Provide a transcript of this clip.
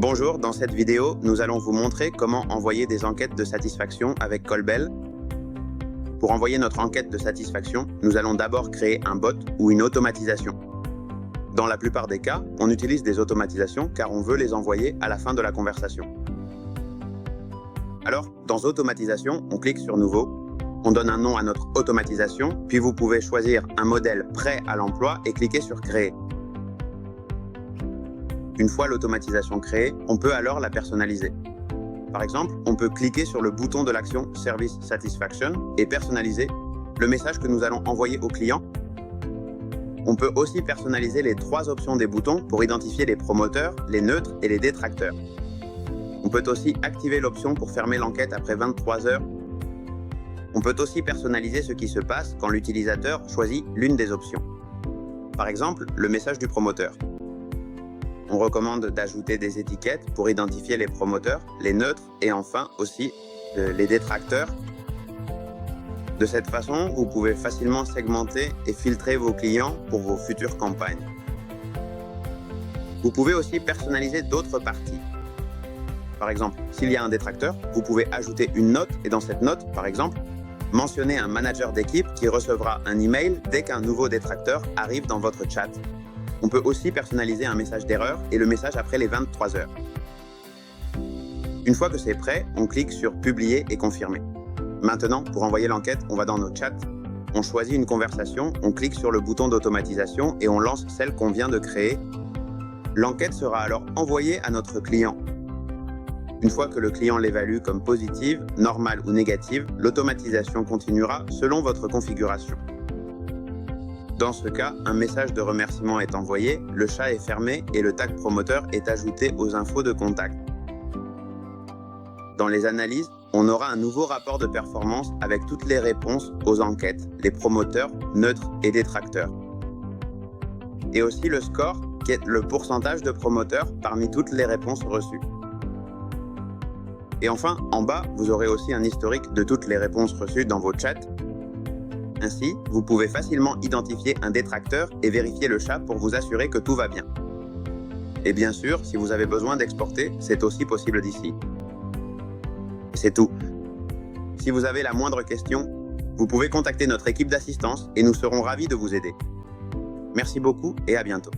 Bonjour, dans cette vidéo, nous allons vous montrer comment envoyer des enquêtes de satisfaction avec Colbel. Pour envoyer notre enquête de satisfaction, nous allons d'abord créer un bot ou une automatisation. Dans la plupart des cas, on utilise des automatisations car on veut les envoyer à la fin de la conversation. Alors, dans Automatisation, on clique sur Nouveau, on donne un nom à notre automatisation, puis vous pouvez choisir un modèle prêt à l'emploi et cliquer sur Créer. Une fois l'automatisation créée, on peut alors la personnaliser. Par exemple, on peut cliquer sur le bouton de l'action Service Satisfaction et personnaliser le message que nous allons envoyer au client. On peut aussi personnaliser les 3 options des boutons pour identifier les promoteurs, les neutres et les détracteurs. On peut aussi activer l'option pour fermer l'enquête après 23 heures. On peut aussi personnaliser ce qui se passe quand l'utilisateur choisit l'une des options. Par exemple, le message du promoteur. On recommande d'ajouter des étiquettes pour identifier les promoteurs, les neutres et enfin aussi les détracteurs. De cette façon, vous pouvez facilement segmenter et filtrer vos clients pour vos futures campagnes. Vous pouvez aussi personnaliser d'autres parties. Par exemple, s'il y a un détracteur, vous pouvez ajouter une note et dans cette note, par exemple, mentionner un manager d'équipe qui recevra un email dès qu'un nouveau détracteur arrive dans votre chat. On peut aussi personnaliser un message d'erreur et le message après les 23 heures. Une fois que c'est prêt, on clique sur Publier et Confirmer. Maintenant, pour envoyer l'enquête, on va dans nos chats, on choisit une conversation, on clique sur le bouton d'automatisation et on lance celle qu'on vient de créer. L'enquête sera alors envoyée à notre client. Une fois que le client l'évalue comme positive, normale ou négative, l'automatisation continuera selon votre configuration. Dans ce cas, un message de remerciement est envoyé, le chat est fermé et le tag promoteur est ajouté aux infos de contact. Dans les analyses, on aura un nouveau rapport de performance avec toutes les réponses aux enquêtes, les promoteurs, neutres et détracteurs. Et aussi le score, qui est le pourcentage de promoteurs parmi toutes les réponses reçues. Et enfin, en bas, vous aurez aussi un historique de toutes les réponses reçues dans vos chats. Ainsi, vous pouvez facilement identifier un détracteur et vérifier le chat pour vous assurer que tout va bien. Et bien sûr, si vous avez besoin d'exporter, c'est aussi possible d'ici. C'est tout. Si vous avez la moindre question, vous pouvez contacter notre équipe d'assistance et nous serons ravis de vous aider. Merci beaucoup et à bientôt.